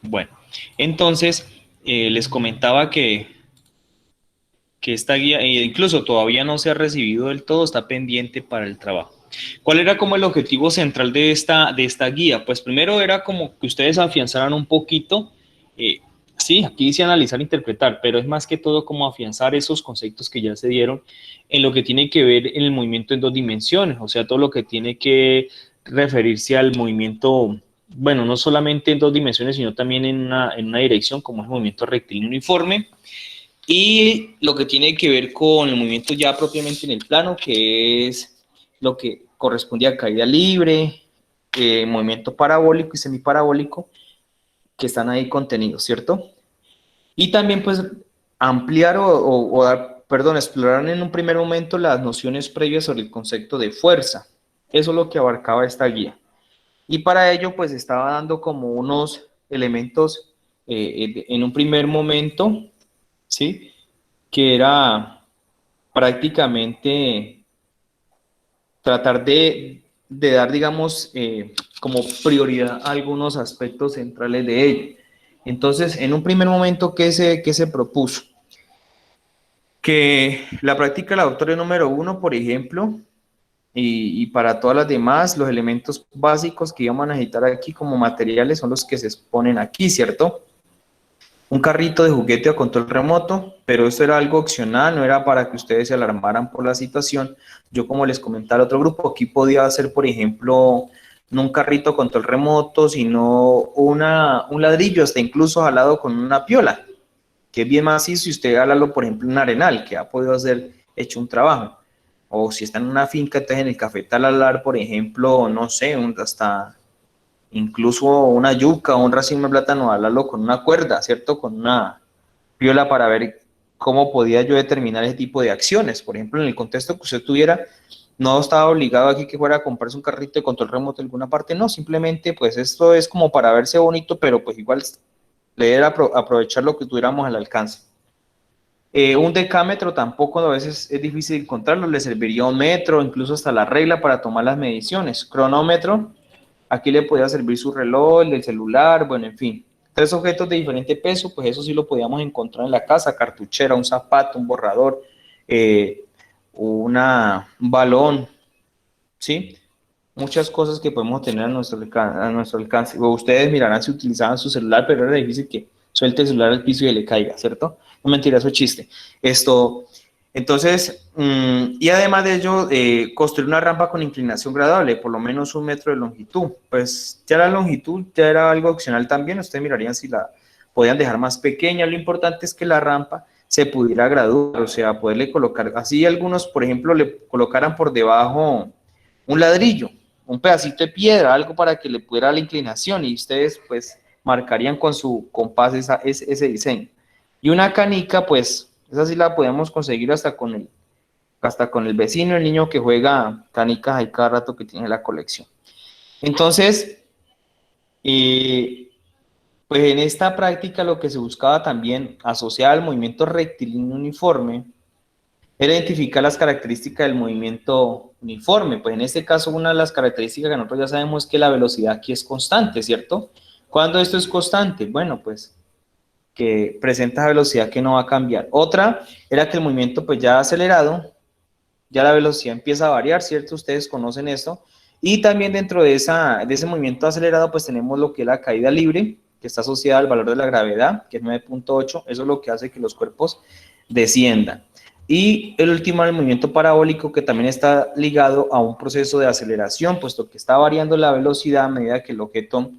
Bueno, entonces les comentaba que esta guía, incluso todavía no se ha recibido del todo, está pendiente para el trabajo. ¿Cuál era como el objetivo central de esta guía? Pues primero era como que ustedes afianzaran un poquito, eh, sí, aquí dice analizar, interpretar, pero es más que todo como afianzar esos conceptos que ya se dieron en lo que tiene que ver en el movimiento en dos dimensiones, o sea, todo lo que tiene que referirse al movimiento, bueno, no solamente en dos dimensiones, sino también en una dirección, como es el movimiento rectilíneo uniforme, y lo que tiene que ver con el movimiento ya propiamente en el plano, que es lo que corresponde a caída libre, movimiento parabólico y semiparabólico, que están ahí contenidos, ¿cierto? Y también pues ampliar o dar, perdón, explorar en un primer momento las nociones previas sobre el concepto de fuerza. Eso es lo que abarcaba esta guía. Y para ello pues estaba dando como unos elementos en un primer momento, ¿sí? Que era prácticamente tratar de dar, digamos, como prioridad a algunos aspectos centrales de ello. Entonces, en un primer momento, qué se propuso? Que la práctica aleatoria número uno, por ejemplo, y para todas las demás, los elementos básicos que íbamos a necesitar aquí como materiales son los que se exponen aquí, ¿cierto? Un carrito de juguete a control remoto, pero esto era algo opcional, no era para que ustedes se alarmaran por la situación. Yo, como les comentaba al otro grupo, aquí podía hacer, por ejemplo, no un carrito a control remoto, sino un ladrillo, hasta incluso jalado con una piola, que es bien macizo, y usted jálalo, por ejemplo, en un arenal, que ha podido hacer hecho un trabajo. O si está en una finca, entonces en el cafetal alar, por ejemplo, no sé, hasta incluso una yuca o un racimo de plátano, hablarlo con una cuerda, ¿cierto? Con una piola para ver cómo podía yo determinar ese tipo de acciones. Por ejemplo, en el contexto que usted tuviera, no estaba obligado aquí que fuera a comprarse un carrito de control remoto en alguna parte, no, simplemente pues esto es como para verse bonito, pero pues igual le era aprovechar lo que tuviéramos al alcance. Un decámetro tampoco a veces es difícil encontrarlo, le serviría un metro, incluso hasta la regla para tomar las mediciones. Cronómetro, aquí le podía servir su reloj, el del celular, bueno, en fin. Tres objetos de diferente peso, pues eso sí lo podíamos encontrar en la casa, cartuchera, un zapato, un borrador, eh, un balón, ¿sí? Muchas cosas que podemos tener a nuestro alcance. O ustedes mirarán si utilizaban su celular, pero era difícil que suelte el celular al piso y le caiga, ¿cierto? No, mentira, eso es chiste. Esto, entonces, y además de ello, construir una rampa con inclinación gradable, por lo menos 1 metro de longitud. Pues ya la longitud ya era algo opcional también, ustedes mirarían si la podían dejar más pequeña. Lo importante es que la rampa se pudiera graduar, o sea, poderle colocar, así algunos, por ejemplo, le colocaran por debajo un ladrillo, un pedacito de piedra, algo para que le pudiera la inclinación, y ustedes pues marcarían con su compás ese diseño. Y una canica, pues esa sí la podemos conseguir hasta con el vecino, el niño que juega canicas ahí cada rato que tiene la colección. Entonces, eh, pues en esta práctica lo que se buscaba también asociar al movimiento rectilíneo uniforme era identificar las características del movimiento uniforme. Pues en este caso, una de las características que nosotros ya sabemos es que la velocidad aquí es constante, ¿cierto? ¿Cuándo esto es constante? Bueno, pues que presenta velocidad que no va a cambiar. Otra era que el movimiento pues ya acelerado, ya la velocidad empieza a variar, ¿cierto? Ustedes conocen esto. Y también dentro de ese movimiento acelerado pues tenemos lo que es la caída libre, que está asociada al valor de la gravedad, que es 9.8. Eso es lo que hace que los cuerpos desciendan. Y el último, el movimiento parabólico, que también está ligado a un proceso de aceleración, puesto que está variando la velocidad a medida que el objeto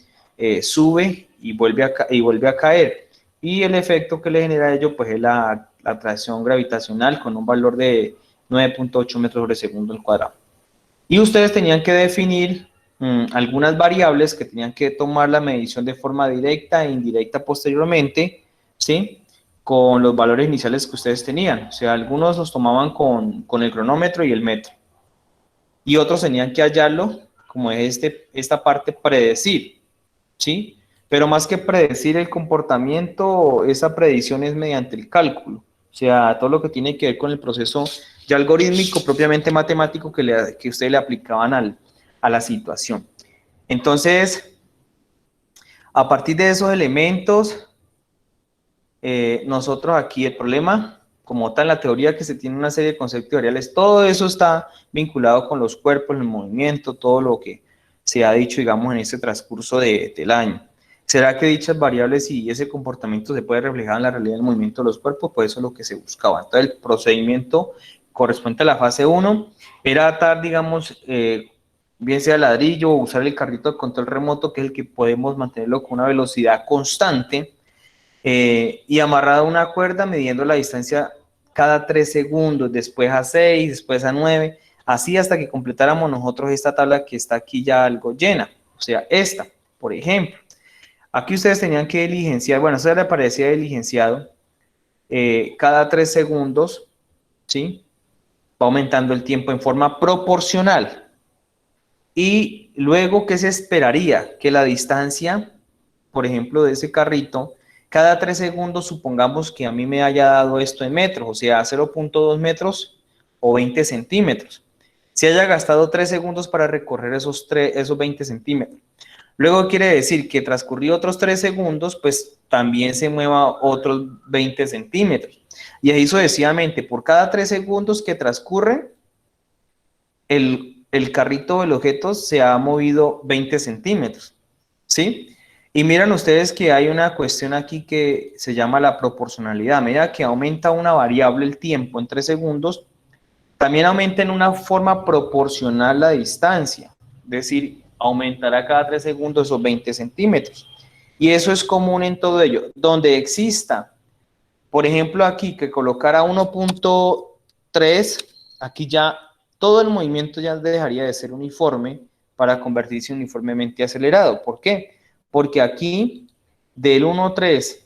sube y vuelve a caer. Y el efecto que le genera a ello, pues es la atracción gravitacional con un valor de 9.8 metros sobre segundo al cuadrado. Y ustedes tenían que definir algunas variables que tenían que tomar la medición de forma directa e indirecta posteriormente, ¿sí? Con los valores iniciales que ustedes tenían. O sea, algunos los tomaban con el cronómetro y el metro. Y otros tenían que hallarlo, como es esta parte, predecir, ¿sí? Pero más que predecir el comportamiento, esa predicción es mediante el cálculo. O sea, todo lo que tiene que ver con el proceso ya algorítmico, propiamente matemático, que ustedes le aplicaban a la situación. Entonces, A partir de esos elementos, nosotros aquí el problema, como tal, la teoría que se tiene una serie de conceptos teoriales, todo eso está vinculado con los cuerpos, el movimiento, todo lo que se ha dicho, digamos, en este transcurso del año. ¿Será que dichas variables y ese comportamiento se puede reflejar en la realidad del movimiento de los cuerpos? Pues eso es lo que se buscaba. Entonces, el procedimiento correspondiente a la fase 1 era atar, digamos, bien sea ladrillo o usar el carrito de control remoto, que es el que podemos mantenerlo con una velocidad constante, y amarrado a una cuerda midiendo la distancia cada 3 segundos, después a 6, después a 9, así hasta que completáramos nosotros esta tabla que está aquí ya algo llena, o sea, esta, por ejemplo. Aquí ustedes tenían que diligenciar, bueno, eso le aparecía diligenciado, cada 3 segundos, ¿sí? Va aumentando el tiempo en forma proporcional. Y luego, ¿qué se esperaría? Que la distancia, por ejemplo, de ese carrito, cada 3 segundos, supongamos que a mí me haya dado esto en metros, o sea, 0.2 metros o 20 centímetros. Se haya gastado 3 segundos para recorrer esos 20 centímetros. Luego quiere decir que transcurrió otros 3 segundos, pues también se mueva otros 20 centímetros. Y ahí sucesivamente, por cada 3 segundos que transcurren, el carrito del objeto se ha movido 20 centímetros, ¿sí? Y miran ustedes que hay una cuestión aquí que se llama la proporcionalidad. A medida que aumenta una variable el tiempo en 3 segundos, también aumenta en una forma proporcional la distancia. Es decir, aumentará cada 3 segundos esos 20 centímetros. Y eso es común en todo ello. Donde exista, por ejemplo, aquí que colocara 1.3, aquí ya todo el movimiento ya dejaría de ser uniforme para convertirse uniformemente acelerado. ¿Por qué? Porque aquí del 1.3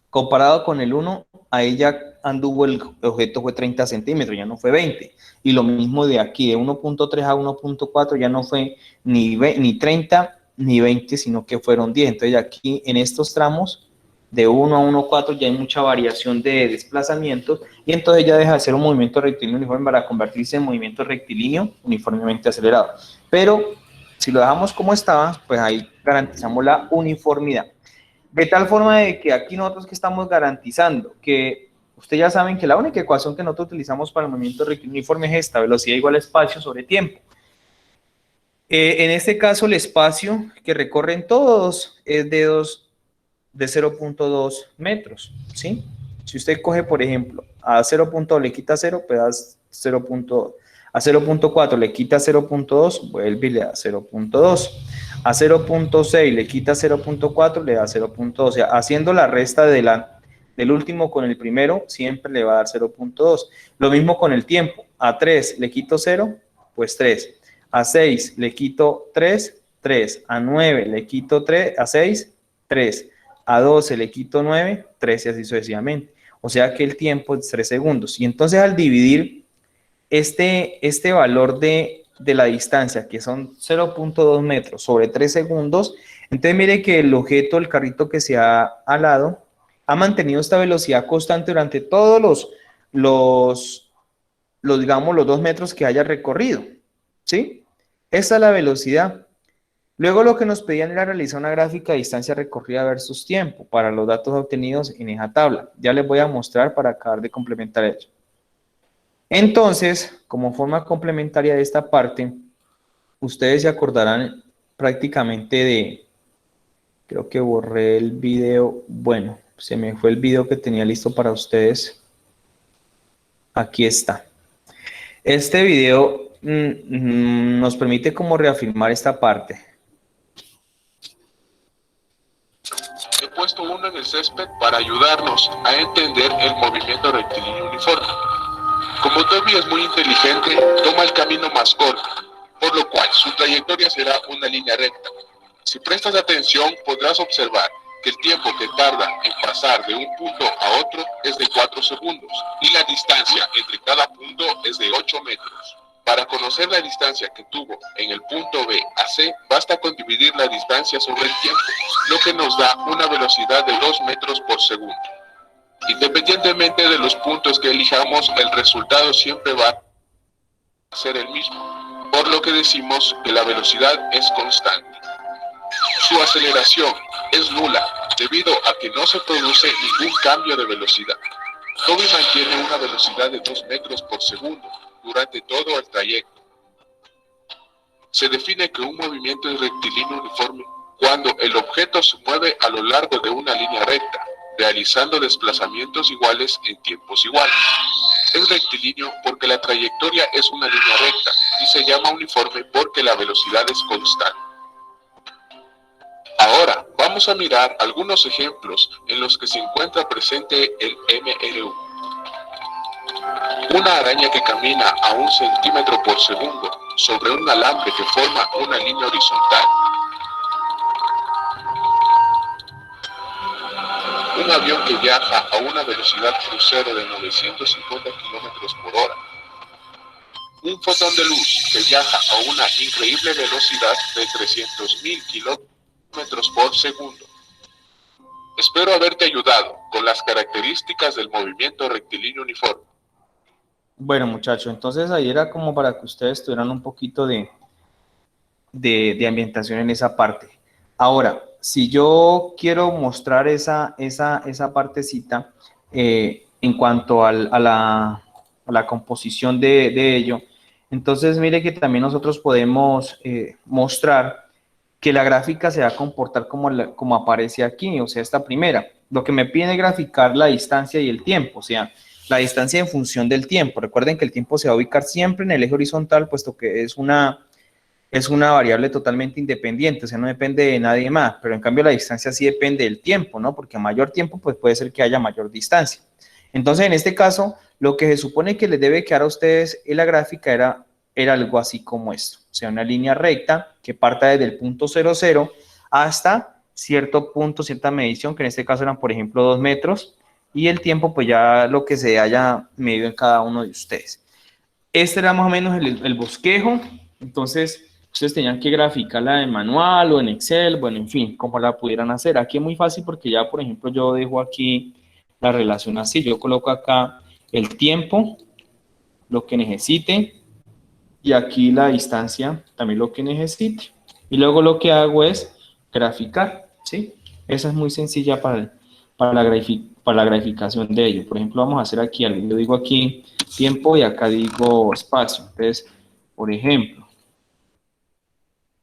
comparado con el 1, ahí ya anduvo el objeto fue 30 centímetros, ya no fue 20. Y lo mismo de aquí, de 1.3 a 1.4 ya no fue ni 30 ni 20, sino que fueron 10. Entonces aquí en estos tramos de 1 a 1.4 ya hay mucha variación de desplazamientos y entonces ya deja de ser un movimiento rectilíneo uniforme para convertirse en movimiento rectilíneo uniformemente acelerado. Pero si lo dejamos como estaba, pues ahí garantizamos la uniformidad. De tal forma de que aquí nosotros que estamos garantizando que ustedes ya saben que la única ecuación que nosotros utilizamos para el movimiento rectilíneo uniforme es esta, velocidad igual a espacio sobre tiempo. En este caso el espacio que recorren todos es de 0.2 metros, ¿sí? Si usted coge, por ejemplo, a 0.2 le quita 0, pues da 0. A 0.4 le quita 0.2, vuelve y le da 0.2. A 0.6 le quita 0.4, le da 0.2. O sea, haciendo la resta del último con el primero, siempre le va a dar 0.2. Lo mismo con el tiempo. A 3 le quito 0, pues 3. A 6 le quito 3, 3. A 9 le quito 3, a 6, 3. A 12 le quito 9, 13 y así sucesivamente. O sea que el tiempo es 3 segundos. Y entonces al dividir este valor de la distancia, que son 0.2 metros sobre 3 segundos, entonces mire que el objeto, el carrito que se ha alado, ha mantenido esta velocidad constante durante todos digamos, los 2 metros que haya recorrido, ¿sí? Esa es la velocidad. Luego lo que nos pedían era realizar una gráfica de distancia recorrida versus tiempo para los datos obtenidos en esa tabla. Ya les voy a mostrar para acabar de complementar ello. Entonces, como forma complementaria de esta parte, ustedes se acordarán prácticamente de, creo que borré el video, bueno, se me fue el video que tenía listo para ustedes. Aquí está. Este video nos permite como reafirmar esta parte. He puesto uno en el césped para ayudarnos a entender el movimiento rectilíneo uniforme. Como Toby es muy inteligente, toma el camino más corto, por lo cual su trayectoria será una línea recta. Si prestas atención, podrás observar que el tiempo que tarda en pasar de un punto a otro es de 4 segundos y la distancia entre cada punto es de 8 metros. Para conocer la distancia que tuvo en el punto B a C, basta con dividir la distancia sobre el tiempo, lo que nos da una velocidad de 2 metros por segundo. Independientemente de los puntos que elijamos, el resultado siempre va a ser el mismo, por lo que decimos que la velocidad es constante. Su aceleración es nula, debido a que no se produce ningún cambio de velocidad. Toby mantiene una velocidad de 2 metros por segundo durante todo el trayecto. Se define que un movimiento es rectilíneo uniforme cuando el objeto se mueve a lo largo de una línea recta, realizando desplazamientos iguales en tiempos iguales. Es rectilíneo porque la trayectoria es una línea recta y se llama uniforme porque la velocidad es constante. Ahora vamos a mirar algunos ejemplos en los que se encuentra presente el MRU. Una araña que camina a 1 centímetro por segundo sobre un alambre que forma una línea horizontal. Un avión que viaja a una velocidad crucero de 950 kilómetros por hora. Un fotón de luz que viaja a una increíble velocidad de 300.000 kilómetros por segundo. Espero haberte ayudado con las características del movimiento rectilíneo uniforme. Bueno, muchachos, entonces ahí era como para que ustedes tuvieran un poquito de ambientación en esa parte. Ahora, si yo quiero mostrar esa partecita en cuanto a la composición de ello, entonces mire que también nosotros podemos mostrar que la gráfica se va a comportar como aparece aquí, o sea, esta primera. Lo que me pide es graficar la distancia y el tiempo, o sea, la distancia en función del tiempo. Recuerden que el tiempo se va a ubicar siempre en el eje horizontal, puesto que es una variable totalmente independiente, o sea, no depende de nadie más, pero en cambio la distancia sí depende del tiempo, ¿no? Porque a mayor tiempo, pues puede ser que haya mayor distancia. Entonces, en este caso, lo que se supone que les debe quedar a ustedes en la gráfica era algo así como esto, o sea, una línea recta que parta desde el punto 00 hasta cierto punto, cierta medición, que en este caso eran, por ejemplo, 2 metros, y el tiempo, pues ya lo que se haya medido en cada uno de ustedes. Este era más o menos el bosquejo. Entonces, ustedes tenían que graficarla en manual o en Excel, bueno, en fin, como la pudieran hacer. Aquí es muy fácil porque ya, por ejemplo, yo dejo aquí la relación así. Yo coloco acá el tiempo, lo que necesite, y aquí la distancia, también lo que necesite. Y luego lo que hago es graficar, ¿sí? Esa es muy sencilla para la graficación de ello. Por ejemplo, vamos a hacer aquí algo. Yo digo aquí tiempo y acá digo espacio. Entonces, por ejemplo,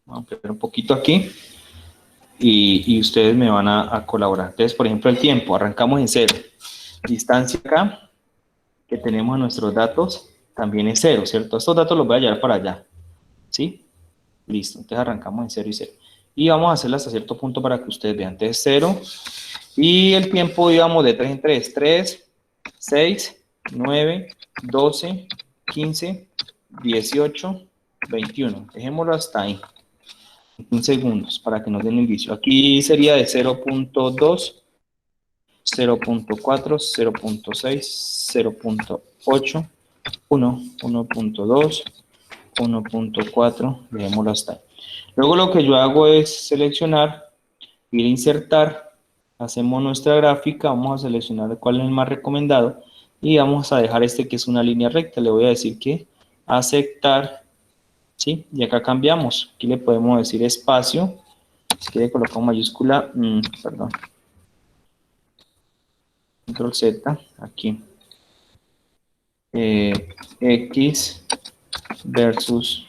vamos a poner un poquito aquí y ustedes me van a colaborar. Entonces, por ejemplo, el tiempo, arrancamos en 0. Distancia acá, que tenemos nuestros datos, también es 0, ¿cierto? Estos datos los voy a llevar para allá, ¿sí? Listo, entonces arrancamos en 0 y 0. Y vamos a hacerlo hasta cierto punto para que ustedes vean. Entonces 0, y el tiempo íbamos de 3 en 3, 3, 6, 9, 12, 15, 18, 21. Dejémoslo hasta ahí, 15 segundos, para que nos den un inicio. Aquí sería de 0.2, 0.4, 0.6, 0.8, 1, 1.2, 1.4, dejémoslo hasta ahí. Luego lo que yo hago es seleccionar, ir a insertar, hacemos nuestra gráfica, vamos a seleccionar cuál es el más recomendado y vamos a dejar este que es una línea recta. Le voy a decir que aceptar, ¿sí? Y acá cambiamos, aquí le podemos decir espacio, si quiere colocamos mayúscula, perdón, control Z, aquí, X versus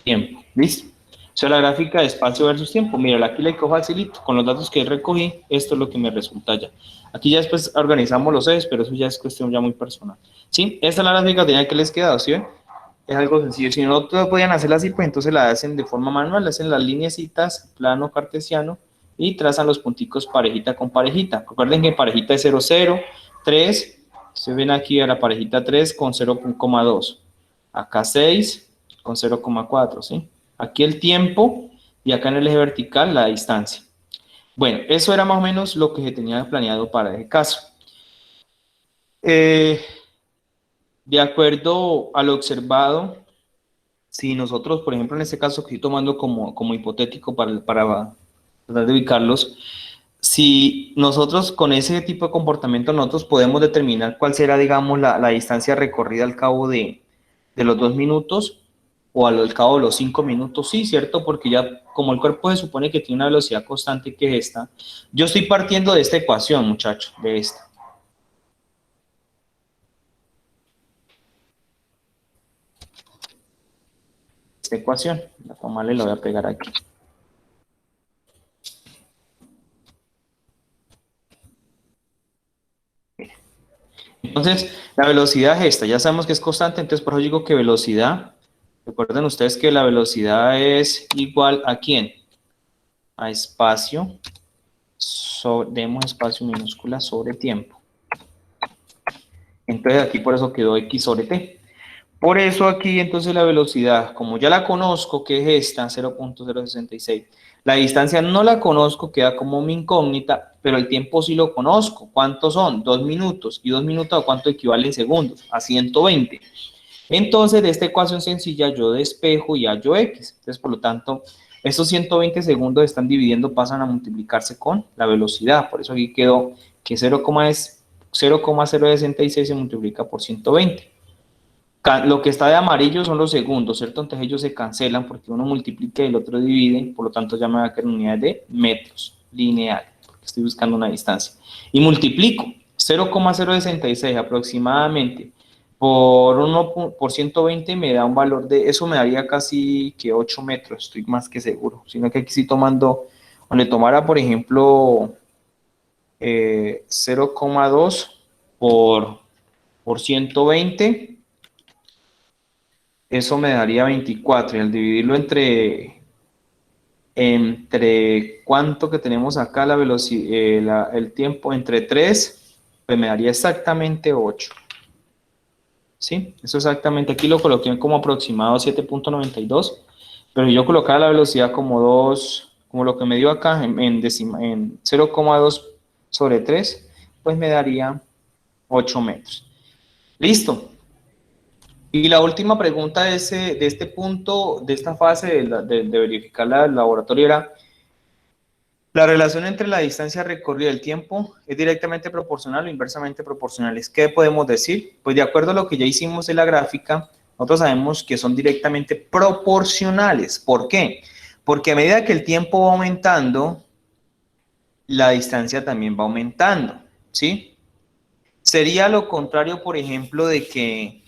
tiempo, ¿listo? O sea, la gráfica de espacio versus tiempo. Mira, aquí le cojo facilito, con los datos que recogí, esto es lo que me resulta ya. Aquí ya después organizamos los ejes, pero eso ya es cuestión ya muy personal. ¿Sí? Esta es la gráfica tenía que les quedado, ¿sí ven? Es algo sencillo. Si no podían hacerla así, pues entonces la hacen de forma manual, hacen las lineecitas, plano cartesiano, y trazan los punticos parejita con parejita. Recuerden que parejita es 0, 0, 3, se ven aquí a la parejita 3 con 0,2. Acá 6 con 0,4, ¿sí? Aquí el tiempo y acá en el eje vertical la distancia. Bueno, eso era más o menos lo que se tenía planeado para ese caso. De acuerdo a lo observado, si nosotros, por ejemplo, en este caso que estoy tomando como hipotético para tratar de ubicarlos, si nosotros con ese tipo de comportamiento nosotros podemos determinar cuál será, digamos, la distancia recorrida al cabo de los 2 minutos, o al cabo de los 5 minutos, sí, ¿cierto? Porque ya como el cuerpo se supone que tiene una velocidad constante que es esta, yo estoy partiendo de esta ecuación, muchachos, de esta. Esta ecuación, la tomarle la voy a pegar aquí. Entonces, la velocidad es esta, ya sabemos que es constante, entonces por eso digo que velocidad, recuerden ustedes que la velocidad es igual a ¿quién? A espacio, demos espacio minúscula sobre tiempo. Entonces aquí por eso quedó x sobre t. Por eso aquí entonces la velocidad, como ya la conozco, que es esta, 0.066, la distancia no la conozco, queda como mi incógnita, pero el tiempo sí lo conozco. ¿Cuántos son? 2 minutos. ¿Y 2 minutos a cuánto equivale en segundos? A 120. Entonces, de esta ecuación sencilla, yo despejo y hallo x. Entonces, por lo tanto, estos 120 segundos están dividiendo, pasan a multiplicarse con la velocidad. Por eso aquí quedó que 0,066 se multiplica por 120. Lo que está de amarillo son los segundos, ¿cierto? Entonces ellos se cancelan porque uno multiplica y el otro divide, por lo tanto ya me va a quedar unidades de metros lineal, porque estoy buscando una distancia. Y multiplico 0,066 aproximadamente por 120 me da un valor de, eso me daría casi que 8 metros, estoy más que seguro. Sino que aquí estoy tomando, o le tomara por ejemplo 0,2 por 120, eso me daría 24, y al dividirlo entre cuánto que tenemos acá, la velocidad, el tiempo, entre 3, pues me daría exactamente 8. ¿Sí? Eso exactamente, aquí lo coloqué como aproximado 7.92, pero yo colocara la velocidad como 2, como lo que me dio acá, en 0,2 sobre 3, pues me daría 8 metros. Listo. Y la última pregunta de este punto, de esta fase de verificar el laboratorio era, ¿la relación entre la distancia recorrida y el tiempo es directamente proporcional o inversamente proporcional? ¿Qué podemos decir? Pues de acuerdo a lo que ya hicimos en la gráfica, nosotros sabemos que son directamente proporcionales. ¿Por qué? Porque a medida que el tiempo va aumentando, la distancia también va aumentando, ¿sí? Sería lo contrario, por ejemplo, de que,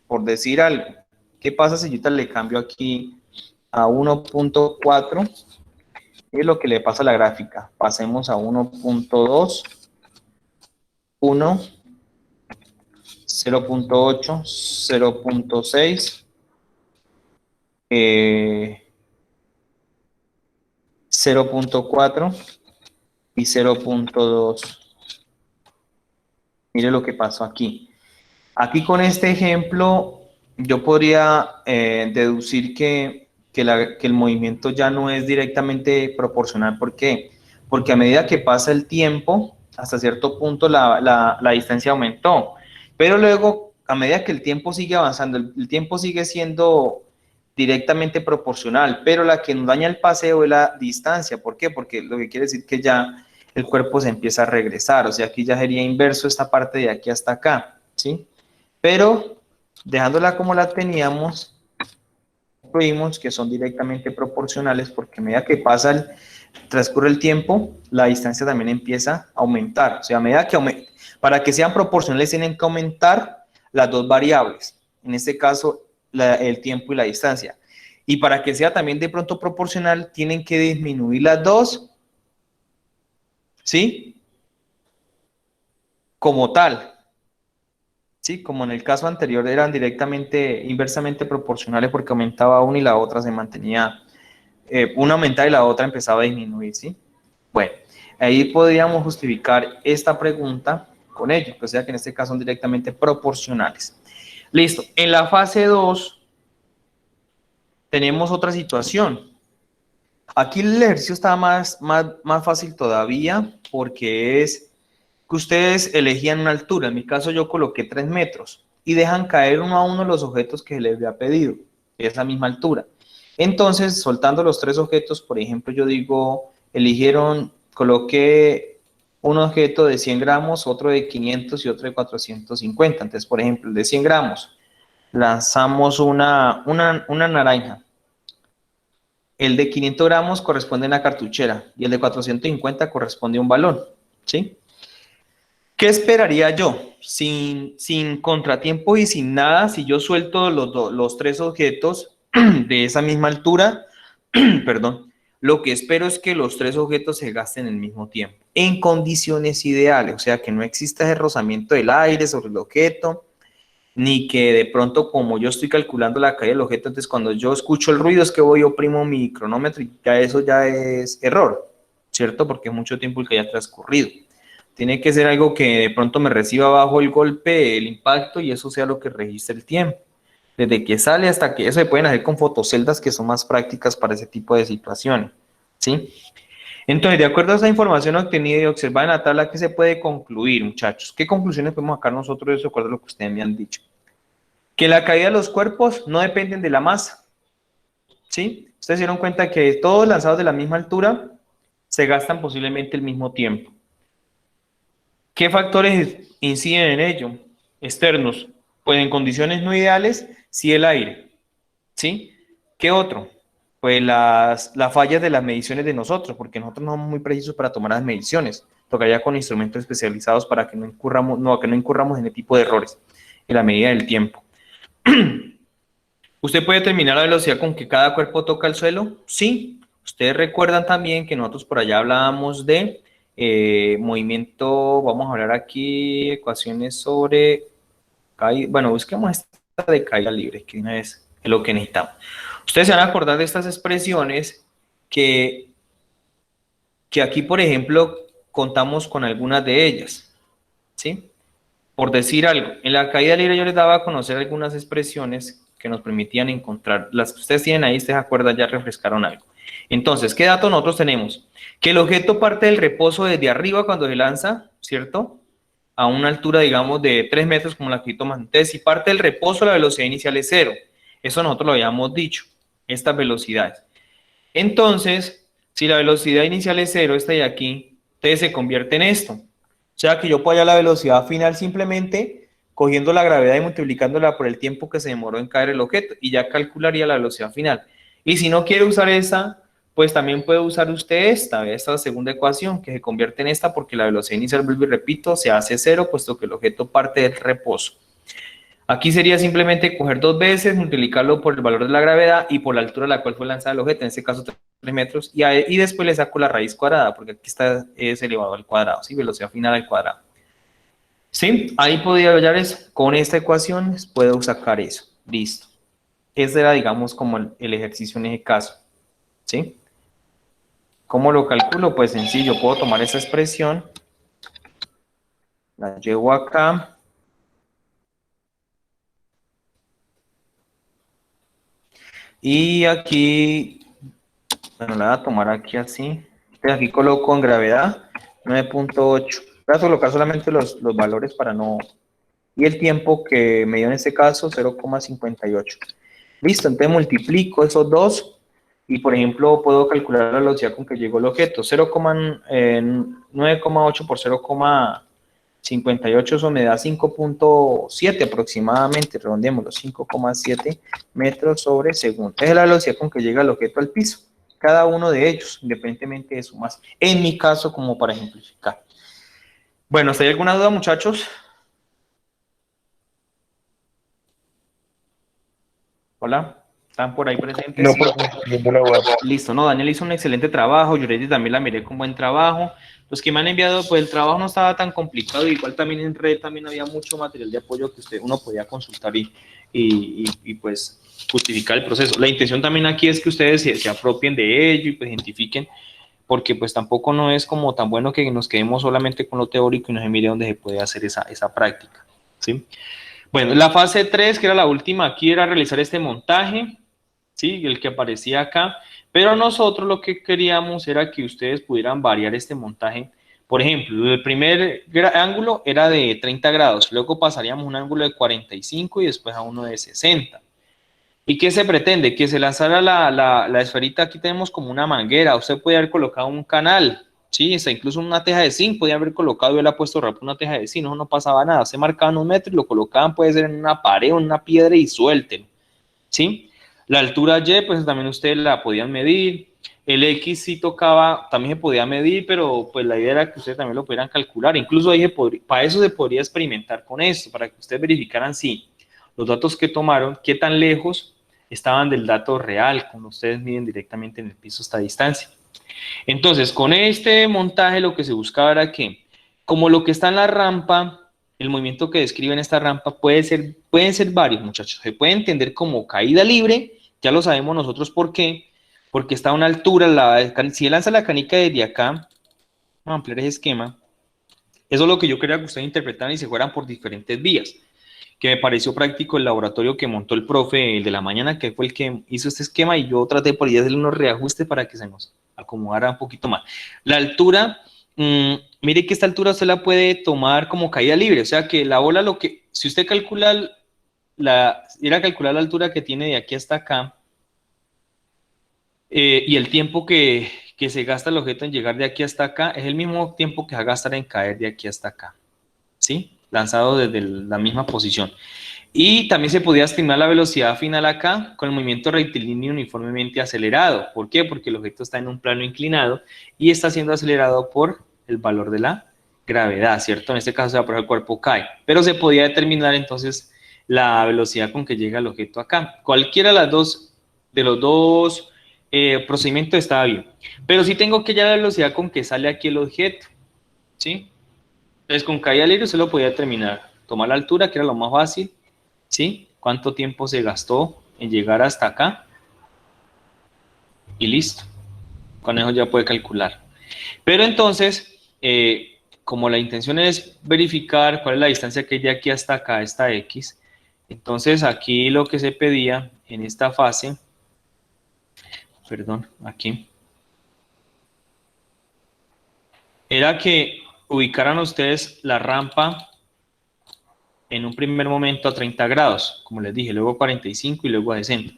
por decir algo, ¿qué pasa si yo ahorita le cambio aquí a 1.4? Es lo que le pasa a la gráfica. Pasemos a 1.2, 1, 0.8, 0.6, 0.4 y 0.2. Mire lo que pasó aquí. Aquí con este ejemplo yo podría deducir que el movimiento ya no es directamente proporcional. ¿Por qué? Porque a medida que pasa el tiempo, hasta cierto punto la distancia aumentó. Pero luego, a medida que el tiempo sigue avanzando, el tiempo sigue siendo directamente proporcional, pero la que nos daña el paseo es la distancia. ¿Por qué? Porque lo que quiere decir que ya el cuerpo se empieza a regresar. O sea, aquí ya sería inverso esta parte de aquí hasta acá, ¿sí? Pero dejándola como la teníamos, vimos que son directamente proporcionales porque a medida que transcurre el tiempo, la distancia también empieza a aumentar. O sea, a medida que para que sean proporcionales tienen que aumentar las dos variables, en este caso el tiempo y la distancia. Y para que sea también de pronto proporcional, tienen que disminuir las dos, ¿sí? Como tal. Sí, como en el caso anterior eran directamente, inversamente proporcionales porque aumentaba una y la otra se mantenía, una aumentaba y la otra empezaba a disminuir, ¿sí? Bueno, ahí podríamos justificar esta pregunta con ello, o sea que en este caso son directamente proporcionales. Listo, en la fase 2 tenemos otra situación. Aquí el ejercicio está más fácil todavía porque es que ustedes elegían una altura. En mi caso yo coloqué 3 metros y dejan caer uno a uno los objetos que se les había pedido, que es la misma altura. Entonces, soltando los 3 objetos, por ejemplo, yo digo, coloqué un objeto de 100 gramos, otro de 500 y otro de 450. Entonces, por ejemplo, el de 100 gramos, Lanzamos una naranja. El de 500 gramos corresponde a una cartuchera y el de 450 corresponde a un balón, ¿sí? ¿Qué esperaría yo? Sin contratiempo y sin nada, si yo suelto los tres objetos de esa misma altura, perdón, lo que espero es que los tres objetos se gasten al mismo tiempo, en condiciones ideales, o sea, que no exista ese rozamiento del aire sobre el objeto, ni que de pronto, como yo estoy calculando la caída del objeto, entonces cuando yo escucho el ruido es que voy, oprimo mi cronómetro y ya eso ya es error, ¿cierto? Porque es mucho tiempo el que haya transcurrido. Tiene que ser algo que de pronto me reciba bajo el golpe, el impacto, y eso sea lo que registre el tiempo. Desde que sale hasta que eso se pueden hacer con fotoceldas que son más prácticas para ese tipo de situaciones, ¿sí? Entonces, de acuerdo a esa información obtenida y observada en la tabla, ¿qué se puede concluir, muchachos? ¿Qué conclusiones podemos sacar nosotros de eso, de acuerdo a lo que ustedes me han dicho? Que la caída de los cuerpos no dependen de la masa, ¿sí? Ustedes se dieron cuenta que todos lanzados de la misma altura se gastan posiblemente el mismo tiempo. ¿Qué factores inciden en ello? Externos. Pues en condiciones no ideales, sí el aire. ¿Sí? ¿Qué otro? Pues las fallas de las mediciones de nosotros, porque nosotros no somos muy precisos para tomar las mediciones. Tocaría con instrumentos especializados para que no incurramos en el tipo de errores en la medida del tiempo. ¿Usted puede determinar la velocidad con que cada cuerpo toca el suelo? Sí. Ustedes recuerdan también que nosotros por allá hablábamos de movimiento, vamos a hablar aquí, ecuaciones sobre, bueno, busquemos esta de caída libre, que una vez es lo que necesitamos. Ustedes se van a acordar de estas expresiones que aquí, por ejemplo, contamos con algunas de ellas, ¿sí? Por decir algo, en la caída libre yo les daba a conocer algunas expresiones que nos permitían encontrar, las que ustedes tienen ahí, ustedes se acuerdan, ya refrescaron algo. Entonces, ¿qué dato nosotros tenemos? Que el objeto parte del reposo desde arriba cuando se lanza, ¿cierto? A una altura, digamos, de 3 metros, como la que tomas. Entonces, si parte del reposo, la velocidad inicial es 0. Eso nosotros lo habíamos dicho, estas velocidades. Entonces, si la velocidad inicial es 0, esta de aquí, entonces se convierte en esto. O sea que yo puedo hallar la velocidad final simplemente cogiendo la gravedad y multiplicándola por el tiempo que se demoró en caer el objeto y ya calcularía la velocidad final. Y si no quiere usar esa, pues también puede usar usted esta segunda ecuación que se convierte en esta porque la velocidad inicial, vuelvo y repito, se hace 0 puesto que el objeto parte del reposo. Aquí sería simplemente coger 2 veces, multiplicarlo por el valor de la gravedad y por la altura a la cual fue lanzado el objeto, en este caso 3 metros, y después le saco la raíz cuadrada, porque aquí es elevado al cuadrado, ¿sí? Velocidad final al cuadrado. ¿Sí? Ahí podría hallar eso. Con esta ecuación puedo sacar eso. Listo. Ese era, digamos, como el ejercicio en ese caso. ¿Sí? ¿Cómo lo calculo? Pues sencillo, puedo tomar esa expresión, la llevo acá. Y aquí, bueno, la voy a tomar aquí así. Entonces aquí coloco en gravedad 9.8. Voy a colocar solamente los valores para no... Y el tiempo que me dio en este caso, 0,58. Listo, entonces multiplico esos dos y, por ejemplo, puedo calcular la velocidad con que llegó el objeto. 9,8 por 0,58, eso me da 5.7 aproximadamente, redondémoslo, 5,7 metros sobre segundo. Esa es la velocidad con que llega el objeto al piso, cada uno de ellos, independientemente de su masa. En mi caso, como para ejemplificar. Bueno, ¿hay alguna duda, muchachos? Hola, ¿están por ahí presentes? No, profe, ninguna duda. Listo, no, Daniel hizo un excelente trabajo, Yureli también la miré con buen trabajo. Los que me han enviado, pues el trabajo no estaba tan complicado, igual también en red también había mucho material de apoyo que uno podía consultar y pues justificar el proceso. La intención también aquí es que ustedes se apropien de ello y pues identifiquen, porque pues tampoco no es como tan bueno que nos quedemos solamente con lo teórico y no se mire dónde se puede hacer esa práctica, ¿sí? Bueno, la fase 3, que era la última aquí, era realizar este montaje, ¿sí? El que aparecía acá, pero nosotros lo que queríamos era que ustedes pudieran variar este montaje. Por ejemplo, el primer ángulo era de 30 grados, luego pasaríamos a un ángulo de 45 y después a uno de 60. ¿Y qué se pretende? Que se lanzara la esferita, aquí tenemos como una manguera, usted puede haber colocado un canal, Sí, está incluso una teja de zinc, podía haber colocado y haberla puesto rápido una teja de zinc, no pasaba nada, se marcaban un metro y lo colocaban, puede ser en una pared o en una piedra y suelten, ¿sí? La altura Y, pues también ustedes la podían medir, el X sí tocaba, también se podía medir, pero pues la idea era que ustedes también lo pudieran calcular, incluso ahí para eso se podría experimentar con esto, para que ustedes verificaran si los datos que tomaron, qué tan lejos estaban del dato real, cuando ustedes miden directamente en el piso esta distancia. Entonces, con este montaje lo que se buscaba era que, como lo que está en la rampa, el movimiento que describe en esta rampa pueden ser varios, muchachos. Se puede entender como caída libre, ya lo sabemos nosotros por qué, porque está a una altura, si él lanza la canica desde acá, vamos a ampliar ese esquema, eso es lo que yo quería que ustedes interpretaran y se fueran por diferentes vías, que me pareció práctico el laboratorio que montó el profe, el de la mañana, que fue el que hizo este esquema, y yo traté por ahí de hacerle unos reajustes para que se nos acomodara un poquito más. La altura, mire que esta altura usted la puede tomar como caída libre, o sea que la bola, si usted calcula, ir a calcular la altura que tiene de aquí hasta acá, y el tiempo que se gasta el objeto en llegar de aquí hasta acá, es el mismo tiempo que va a gastar en caer de aquí hasta acá, ¿sí? Lanzado desde la misma posición. Y también se podía estimar la velocidad final acá con el movimiento rectilíneo uniformemente acelerado. ¿Por qué? Porque el objeto está en un plano inclinado y está siendo acelerado por el valor de la gravedad, ¿cierto? En este caso, por el cuerpo cae. Pero se podía determinar entonces la velocidad con que llega el objeto acá. Cualquiera de los dos procedimientos estaba bien. Pero sí tengo que hallar la velocidad con que sale aquí el objeto, ¿sí? Entonces, con caída libre se lo podía determinar. Tomar la altura, que era lo más fácil, ¿sí? ¿Cuánto tiempo se gastó en llegar hasta acá? Y listo. Con eso ya puede calcular. Pero entonces, como la intención es verificar cuál es la distancia que hay de aquí hasta acá, esta X, entonces aquí lo que se pedía en esta fase, perdón, aquí, era que ubicaran ustedes la rampa en un primer momento a 30 grados, como les dije, luego a 45 y luego a 60.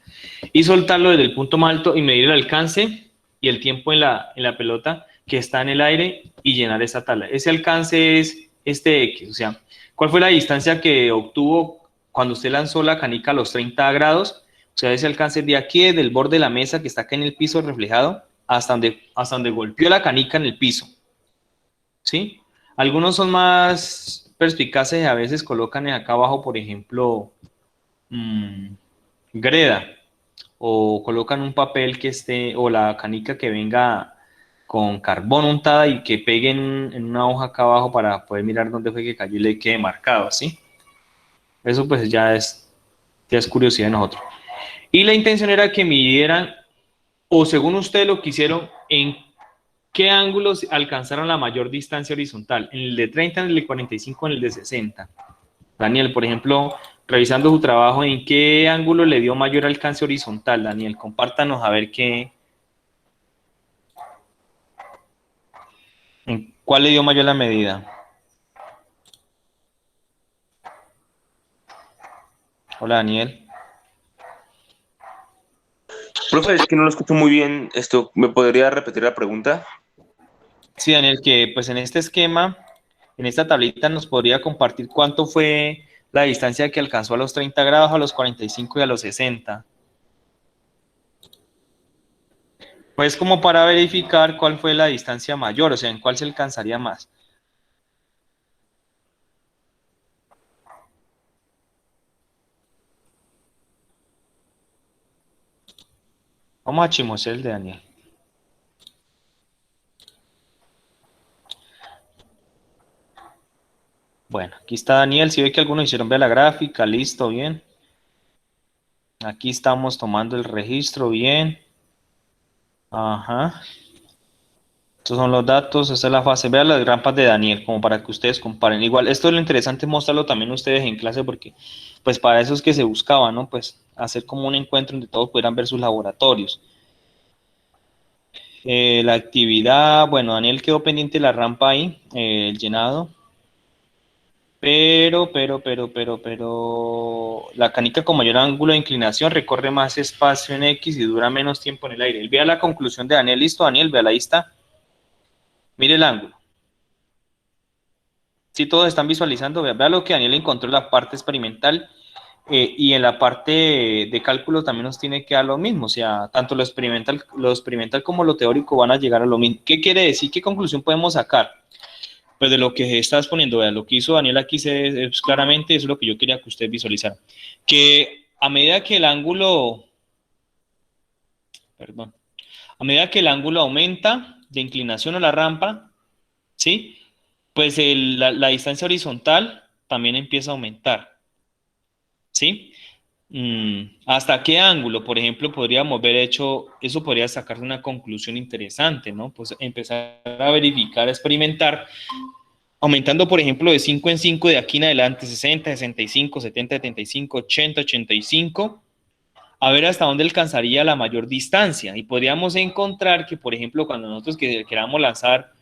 Y soltarlo desde el punto más alto y medir el alcance y el tiempo en la pelota que está en el aire y llenar esa tabla. Ese alcance es este X, o sea, ¿cuál fue la distancia que obtuvo cuando usted lanzó la canica a los 30 grados? O sea, ese alcance de aquí, del borde de la mesa que está acá en el piso reflejado, hasta donde golpeó la canica en el piso, ¿sí? Algunos son más perspicaces y a veces colocan acá abajo, por ejemplo, greda, o colocan un papel que esté, o la canica que venga con carbón untada y que peguen en una hoja acá abajo para poder mirar dónde fue que cayó y le quede marcado, ¿sí? Eso pues ya es curiosidad de nosotros. Y la intención era que midieran, o según ustedes lo que hicieron, en qué ángulos alcanzaron la mayor distancia horizontal, en el de 30, en el de 45, en el de 60. Daniel, por ejemplo, revisando su trabajo, ¿en qué ángulo le dio mayor alcance horizontal? Daniel, compártanos a ver en cuál le dio mayor la medida. Hola, Daniel. Profe, es que no lo escucho muy bien. ¿Me podría repetir la pregunta? Sí, Daniel, que pues en este esquema, en esta tablita nos podría compartir cuánto fue la distancia que alcanzó a los 30 grados, a los 45 y a los 60. Pues como para verificar cuál fue la distancia mayor, o sea, en cuál se alcanzaría más. Vamos a chismosear el de Daniel. Bueno, aquí está Daniel, si ve que algunos hicieron ver la gráfica, listo, bien. Aquí estamos tomando el registro, bien. Ajá. Estos son los datos, esta es la fase. Vean las rampas de Daniel, como para que ustedes comparen. Igual, esto es lo interesante, mostrarlo también ustedes en clase, porque pues para eso es que se buscaba, ¿no? Pues hacer como un encuentro donde todos pudieran ver sus laboratorios. La actividad, bueno, Daniel quedó pendiente de la rampa ahí, el llenado. Pero, la canica con mayor ángulo de inclinación recorre más espacio en X y dura menos tiempo en el aire. Vea la conclusión de Daniel, listo, Daniel, vea, ahí está. Mire el ángulo. Si todos están visualizando, vea lo que Daniel encontró en la parte experimental y en la parte de cálculo también nos tiene que dar lo mismo. O sea, tanto lo experimental como lo teórico van a llegar a lo mismo. ¿Qué quiere decir? ¿Qué conclusión podemos sacar? Pues de lo que estás poniendo, vea, lo que hizo Daniel aquí es claramente, eso es lo que yo quería que ustedes visualizaran. Que a medida que el ángulo, perdón, a medida que el ángulo aumenta de inclinación a la rampa, ¿sí? Pues la distancia horizontal también empieza a aumentar, ¿sí? ¿Hasta qué ángulo, por ejemplo, podríamos haber hecho, eso podría sacarse una conclusión interesante, ¿no? Pues empezar a verificar, a experimentar, aumentando, por ejemplo, de 5 en 5 de aquí en adelante, 60, 65, 70, 75, 80, 85, a ver hasta dónde alcanzaría la mayor distancia. Y podríamos encontrar que, por ejemplo, cuando nosotros queramos lanzar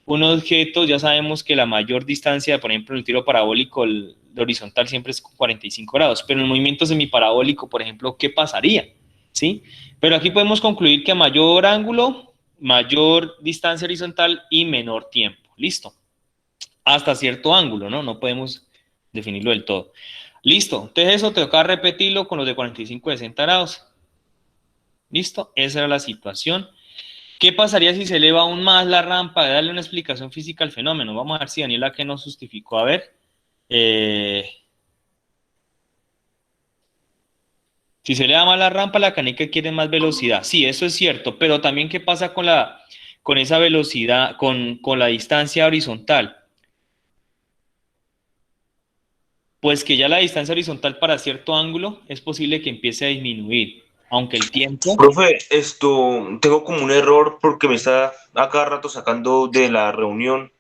un objeto, ya sabemos que la mayor distancia, por ejemplo, en el tiro parabólico, el horizontal siempre es 45 grados, pero en el movimiento semiparabólico, por ejemplo, ¿qué pasaría? ¿Sí? Pero aquí podemos concluir que a mayor ángulo, mayor distancia horizontal y menor tiempo. ¿Listo? Hasta cierto ángulo, ¿no? No podemos definirlo del todo. Listo. Entonces eso te toca repetirlo con los de 45 y 60 grados. ¿Listo? Esa era la situación. ¿Qué pasaría si se eleva aún más la rampa? De darle una explicación física al fenómeno. Vamos a ver si Daniela que nos justificó. A ver. Si se eleva más la rampa, la canica quiere más velocidad. Sí, eso es cierto. Pero también, ¿qué pasa con esa velocidad, con la distancia horizontal? Pues que ya la distancia horizontal para cierto ángulo es posible que empiece a disminuir. Aunque el tiempo... Profe, tengo como un error porque me está a cada rato sacando de la reunión.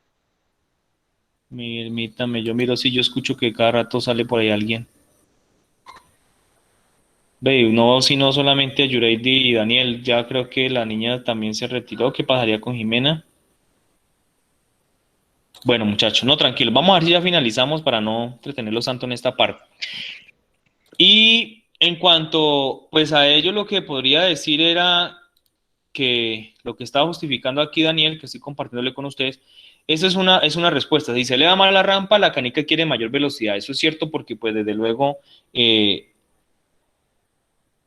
Permítame, yo miro si yo escucho que cada rato sale por ahí alguien. Ve, no, sino solamente a Yureidi y Daniel. Ya creo que la niña también se retiró. ¿Qué pasaría con Jimena? Bueno, muchachos, no, tranquilo. Vamos a ver si ya finalizamos para no entretenerlos tanto en esta parte. Y en cuanto, pues a ello lo que podría decir era que lo que estaba justificando aquí Daniel, que estoy compartiéndole con ustedes, esa es una respuesta. Si se eleva más la rampa, la canica quiere mayor velocidad. Eso es cierto porque, pues, desde luego,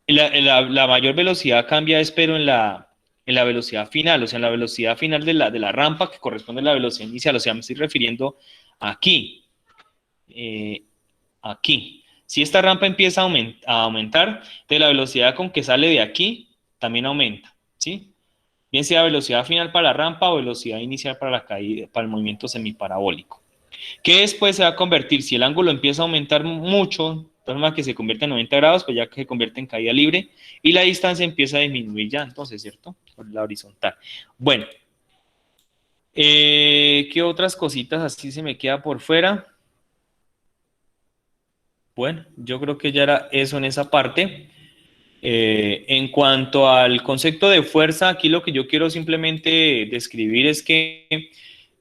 la mayor velocidad cambia, espero, en la velocidad final, o sea, en la velocidad final de la rampa que corresponde a la velocidad inicial. O sea, me estoy refiriendo aquí. Eh, aquí. Si esta rampa empieza a aumentar, entonces la velocidad con que sale de aquí también aumenta, ¿sí? Bien sea velocidad final para la rampa o velocidad inicial para la caída, para el movimiento semiparabólico. ¿Qué después se va a convertir? Si el ángulo empieza a aumentar mucho, de forma que se convierte en 90 grados, pues ya que se convierte en caída libre, y la distancia empieza a disminuir ya, entonces, ¿cierto? Por la horizontal. Bueno, ¿qué otras cositas así se me queda por fuera? Bueno, yo creo que ya era eso en esa parte. En cuanto al concepto de fuerza, aquí lo que yo quiero simplemente describir es que,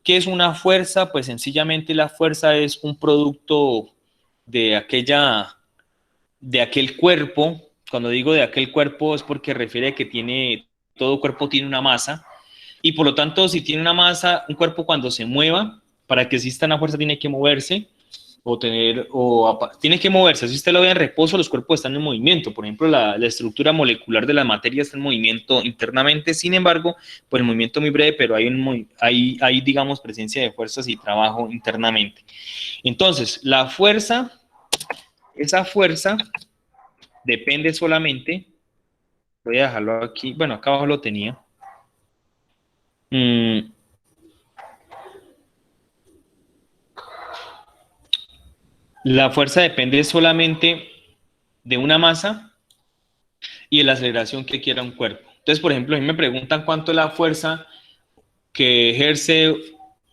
¿qué es una fuerza? Pues sencillamente la fuerza es un producto de de aquel cuerpo. Cuando digo de aquel cuerpo es porque refiere a que todo cuerpo tiene una masa, y por lo tanto, si tiene una masa, un cuerpo cuando se mueva, para que exista una fuerza tiene que moverse, tiene que moverse. Si usted lo ve en reposo, los cuerpos están en movimiento. Por ejemplo, la estructura molecular de la materia está en movimiento internamente. Sin embargo, pues el movimiento es muy breve, pero hay, digamos, presencia de fuerzas y trabajo internamente. Entonces, esa fuerza depende solamente, voy a dejarlo aquí, bueno, acá abajo lo tenía. La fuerza depende solamente de una masa y de la aceleración que quiera un cuerpo. Entonces, por ejemplo, a mí me preguntan cuánto es la fuerza que ejerce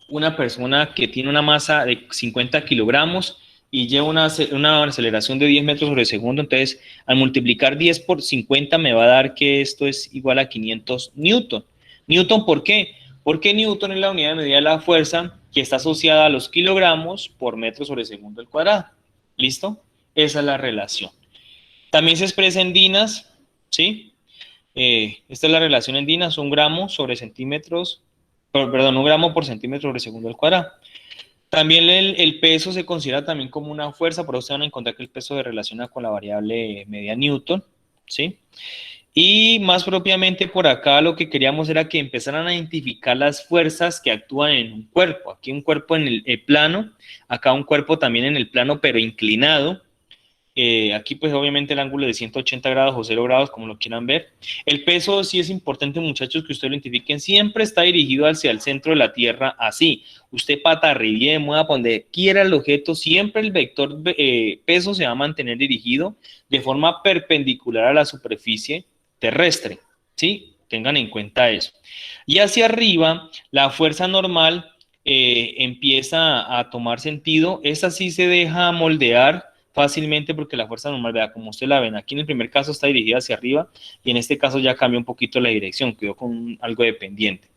una persona que tiene una masa de 50 kilogramos y lleva una aceleración de 10 metros sobre segundo. Entonces, al multiplicar 10 por 50 me va a dar que esto es igual a 500 newton. ¿Newton por qué? Porque newton es la unidad de medida de la fuerza que está asociada a los kilogramos por metro sobre segundo al cuadrado. ¿Listo? Esa es la relación. También se expresa en dinas, ¿sí? Esta es la relación en dinas, 1 gramo sobre centímetros perdón, 1 gramo por centímetro sobre segundo al cuadrado. También el peso se considera también como una fuerza, por eso se van a encontrar que el peso se relaciona con la variable media Newton, ¿sí? Y más propiamente por acá lo que queríamos era que empezaran a identificar las fuerzas que actúan en un cuerpo. Aquí un cuerpo en el plano, acá un cuerpo también en el plano pero inclinado. Aquí pues obviamente el ángulo de 180 grados o 0 grados, como lo quieran ver. El peso sí es importante, muchachos, que ustedes lo identifiquen. Siempre está dirigido hacia el centro de la Tierra, así. Usted pata arriba, mueva por donde quiera el objeto, siempre el vector peso se va a mantener dirigido de forma perpendicular a la superficie terrestre, ¿sí? Tengan en cuenta eso. Y hacia arriba, la fuerza normal empieza a tomar sentido. Esta sí se deja moldear fácilmente porque la fuerza normal, vea, como ustedes la ven, aquí en el primer caso está dirigida hacia arriba y en este caso ya cambia un poquito la dirección, quedó con algo de pendiente.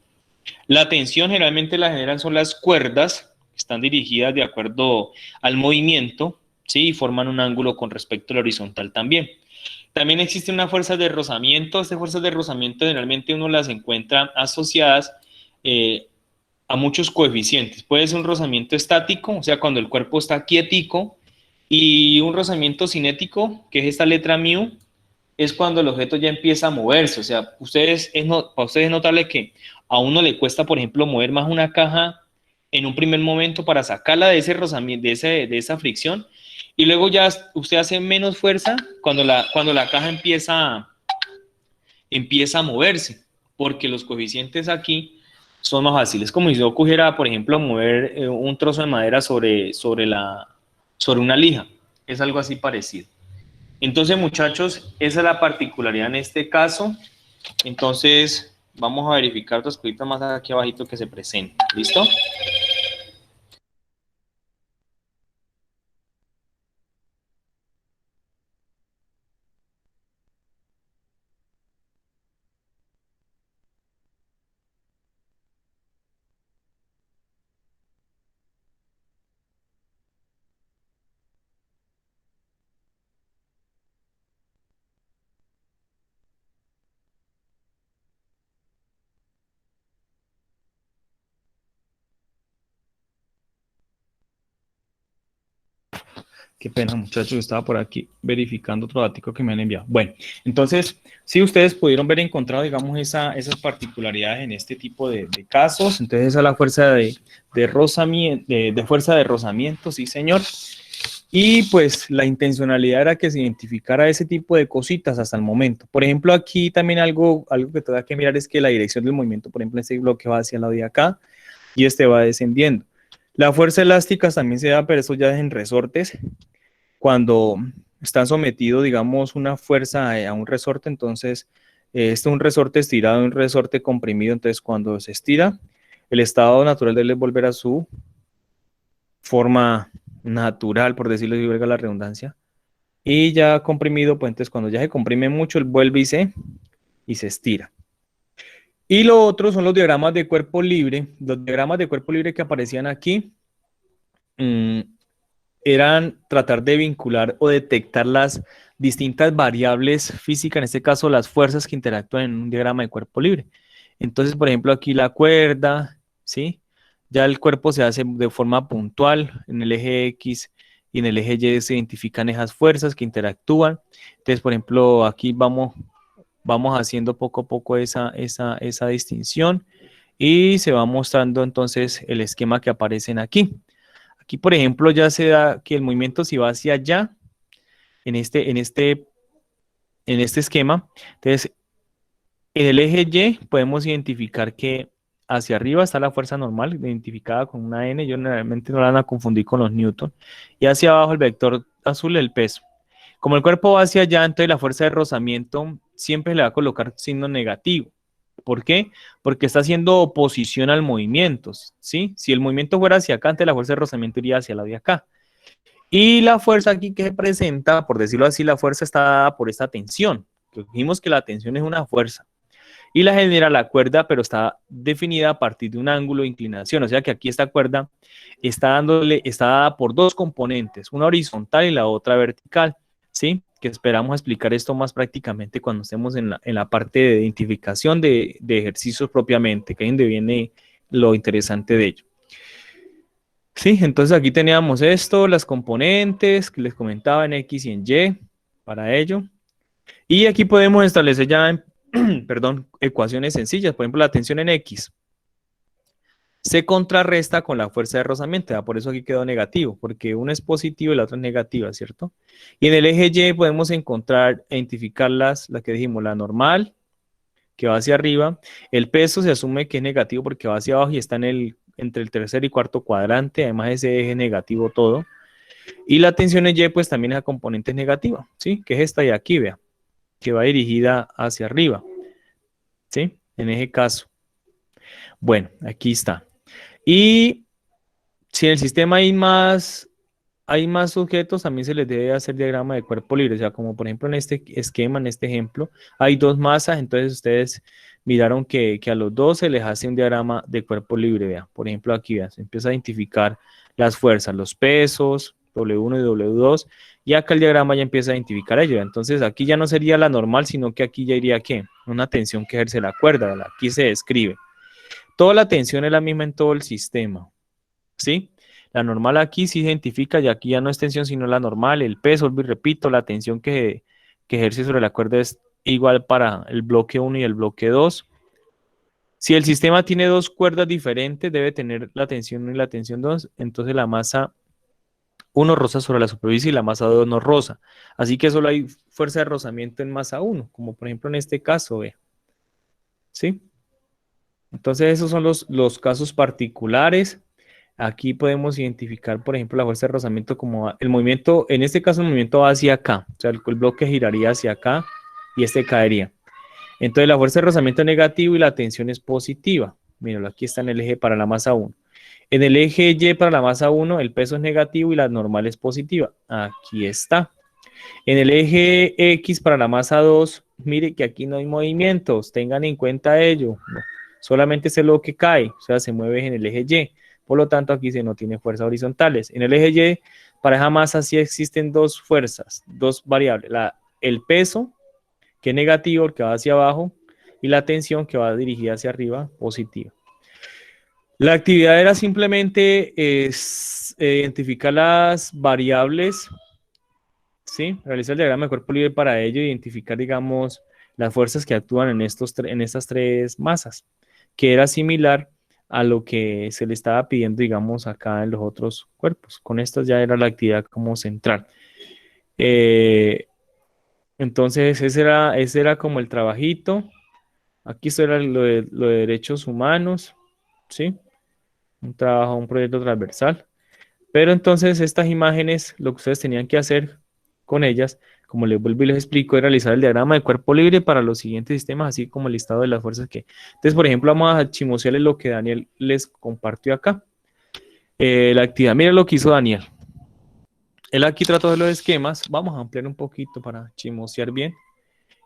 La tensión generalmente la generan son las cuerdas, que están dirigidas de acuerdo al movimiento, ¿sí? Y forman un ángulo con respecto al horizontal también. También existe una fuerza de rozamiento. Estas fuerzas de rozamiento generalmente uno las encuentra asociadas a muchos coeficientes. Puede ser un rozamiento estático, o sea, cuando el cuerpo está quietico, y un rozamiento cinético, que es esta letra mu, es cuando el objeto ya empieza a moverse. O sea, para ustedes es notable que a uno le cuesta, por ejemplo, mover más una caja en un primer momento para sacarla de ese rozamiento, de esa fricción, y luego ya usted hace menos fuerza cuando la caja empieza a moverse, porque los coeficientes aquí son más fáciles. Como si yo cogiera, por ejemplo, mover un trozo de madera sobre una lija. Es algo así parecido. Entonces, muchachos, esa es la particularidad en este caso. Entonces, vamos a verificar otras cositas más aquí abajito que se presentan. ¿Listo? Qué pena, muchachos, estaba por aquí verificando otro dato que me han enviado. Bueno, entonces, si ustedes pudieron ver encontrado, digamos, esas particularidades en este tipo de casos. Entonces, esa es la fuerza de fuerza de rozamiento, sí, señor. Y pues la intencionalidad era que se identificara ese tipo de cositas hasta el momento. Por ejemplo, aquí también algo que tengo que mirar es que la dirección del movimiento, por ejemplo, este bloque va hacia el lado de acá y este va descendiendo. La fuerza elástica también se da, pero eso ya es en resortes. Cuando están sometidos, digamos, una fuerza a un resorte, entonces, este es un resorte estirado, un resorte comprimido, entonces cuando se estira, el estado natural de él es volver a su forma natural, por decirlo así, valga la redundancia, y ya comprimido, pues entonces cuando ya se comprime mucho, él vuelve y se estira. Y lo otro son los diagramas de cuerpo libre. Los diagramas de cuerpo libre que aparecían aquí, eran tratar de vincular o detectar las distintas variables físicas, en este caso las fuerzas que interactúan en un diagrama de cuerpo libre. Entonces, por ejemplo, aquí la cuerda, ¿sí? Ya el cuerpo se hace de forma puntual, en el eje X y en el eje Y se identifican esas fuerzas que interactúan. Entonces, por ejemplo, aquí vamos haciendo poco a poco esa distinción y se va mostrando entonces el esquema que aparecen aquí. Aquí, por ejemplo, ya se da que el movimiento si va hacia allá, en este esquema, entonces, en el eje Y podemos identificar que hacia arriba está la fuerza normal, identificada con una N, yo generalmente no la van a confundir con los newton, y hacia abajo el vector azul, el peso. Como el cuerpo va hacia allá, entonces la fuerza de rozamiento siempre le va a colocar signo negativo. ¿Por qué? Porque está haciendo oposición al movimiento, ¿sí? Si el movimiento fuera hacia acá, entonces la fuerza de rozamiento iría hacia la de acá. Y la fuerza aquí que se presenta, por decirlo así, la fuerza está dada por esta tensión. Dijimos que la tensión es una fuerza. Y la genera la cuerda, pero está definida a partir de un ángulo de inclinación. O sea que aquí esta cuerda está dada por dos componentes, una horizontal y la otra vertical, ¿sí? Que esperamos explicar esto más prácticamente cuando estemos en la parte de identificación de ejercicios propiamente, que es donde viene lo interesante de ello. Sí, entonces aquí teníamos esto, las componentes que les comentaba en X y en Y para ello. Y aquí podemos establecer ya, perdón, ecuaciones sencillas. Por ejemplo, la tensión en X se contrarresta con la fuerza de rozamiento. ¿Verdad? Por eso aquí quedó negativo, porque uno es positivo y la otra es negativa, ¿cierto? Y en el eje Y podemos encontrar, identificar las que dijimos, la normal, que va hacia arriba. El peso se asume que es negativo porque va hacia abajo y está entre el tercer y cuarto cuadrante. Además, ese eje negativo todo. Y la tensión en Y, pues también esa componente es negativa, ¿sí? Que es esta de aquí, vea, que va dirigida hacia arriba, ¿sí? En ese caso. Bueno, aquí está. Y si en el sistema hay más sujetos, también se les debe hacer diagrama de cuerpo libre. O sea, como por ejemplo en este esquema, en este ejemplo, hay dos masas, entonces ustedes miraron que a los dos se les hace un diagrama de cuerpo libre. Vean, por ejemplo aquí, vean, se empieza a identificar las fuerzas, los pesos, W1 y W2, y acá el diagrama ya empieza a identificar ello. Entonces aquí ya no sería la normal, sino que aquí ya iría, ¿qué? Una tensión que ejerce la cuerda, ¿verdad? Aquí se describe. Toda la tensión es la misma en todo el sistema, ¿sí? La normal aquí se identifica y aquí ya no es tensión, sino la normal. El peso, vuelvo y repito, la tensión que ejerce sobre la cuerda es igual para el bloque 1 y el bloque 2. Si el sistema tiene dos cuerdas diferentes, debe tener la tensión 1 y la tensión 2. Entonces la masa 1 roza sobre la superficie y la masa 2 no roza. Así que solo hay fuerza de rozamiento en masa 1, como por ejemplo en este caso, ve. ¿Sí? Entonces esos son los casos particulares. Aquí podemos identificar, por ejemplo, la fuerza de rozamiento como el movimiento, en este caso el movimiento va hacia acá, o sea, el bloque giraría hacia acá y este caería. Entonces la fuerza de rozamiento es negativo y la tensión es positiva. Míralo, aquí está en el eje para la masa 1. En el eje Y para la masa 1 el peso es negativo y la normal es positiva. Aquí está. En el eje X para la masa 2, mire que aquí no hay movimientos, tengan en cuenta ello. No, solamente es lo que cae, o sea, se mueve en el eje Y. Por lo tanto, aquí se no tiene fuerzas horizontales. En el eje Y, para esa masa sí existen dos fuerzas, dos variables. El peso, que es negativo, el que va hacia abajo, y la tensión, que va dirigida hacia arriba, positiva. La actividad era simplemente identificar las variables, ¿sí? Realizar el diagrama de cuerpo libre para ello, identificar, digamos, las fuerzas que actúan en estas tres masas, que era similar a lo que se le estaba pidiendo, digamos, acá en los otros cuerpos. Con estas ya era la actividad como central. Entonces, ese era como el trabajito. Aquí esto era lo de derechos humanos, ¿sí? Un proyecto transversal. Pero entonces estas imágenes, lo que ustedes tenían que hacer con ellas, como les vuelvo y les explico, es realizar el diagrama de cuerpo libre para los siguientes sistemas, así como el listado de las fuerzas que... Entonces, por ejemplo, vamos a chismosearles lo que Daniel les compartió acá. La actividad, miren lo que hizo Daniel. Él aquí trató de los esquemas, vamos a ampliar un poquito para chismosear bien.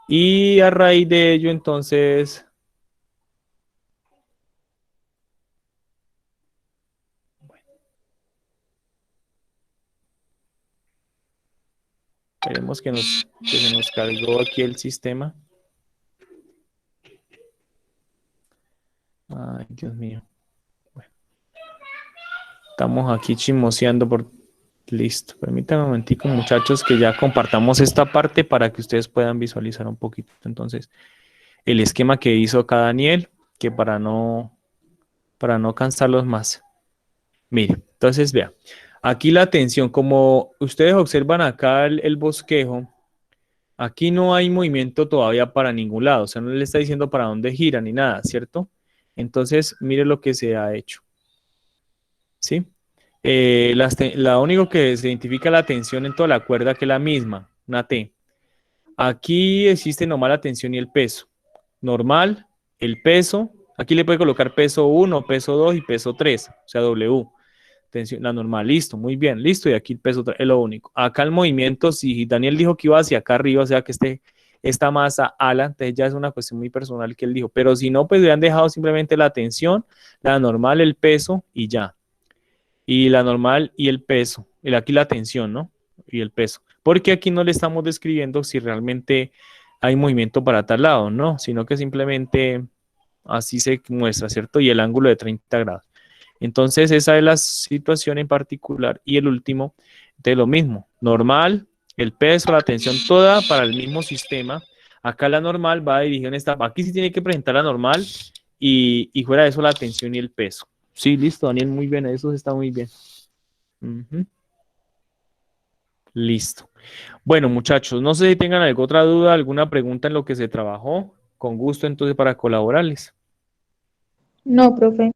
Y a raíz de ello, entonces... Esperemos que se nos cargó aquí el sistema. Ay, Dios mío. Bueno, estamos aquí chismoseando por... Listo. Permítanme un momentico, muchachos, que ya compartamos esta parte para que ustedes puedan visualizar un poquito. Entonces, el esquema que hizo acá Daniel, que para no cansarlos más. Mire, entonces vea. Aquí la tensión, como ustedes observan acá el bosquejo, aquí no hay movimiento todavía para ningún lado, o sea, no le está diciendo para dónde gira ni nada, ¿cierto? Entonces, mire lo que se ha hecho, ¿sí? La único que se identifica la tensión en toda la cuerda que es la misma, una T. Aquí existe nomás la tensión y el peso. Normal, el peso, aquí le puede colocar peso 1, peso 2 y peso 3, o sea, W. Tensión, la normal, listo, muy bien, listo, y aquí el peso es lo único. Acá el movimiento, si Daniel dijo que iba hacia acá arriba, o sea que esta masa ala, entonces ya es una cuestión muy personal que él dijo, pero si no, pues hubieran dejado simplemente la tensión, la normal, el peso y ya. Y la normal y el peso, y aquí la tensión, ¿no? Y el peso. Porque aquí no le estamos describiendo si realmente hay movimiento para tal lado, ¿no? Sino que simplemente así se muestra, ¿cierto? Y el ángulo de 30 grados. Entonces, esa es la situación en particular. Y el último, de lo mismo, normal, el peso, la tensión, toda para el mismo sistema. Acá la normal va dirigida en esta, aquí sí tiene que presentar la normal y fuera de eso la tensión y el peso. Sí, listo, Daniel, muy bien, eso está muy bien. Ujú. Listo. Bueno, muchachos, no sé si tengan alguna otra duda, alguna pregunta en lo que se trabajó. Con gusto, entonces, para colaborarles. No, profe.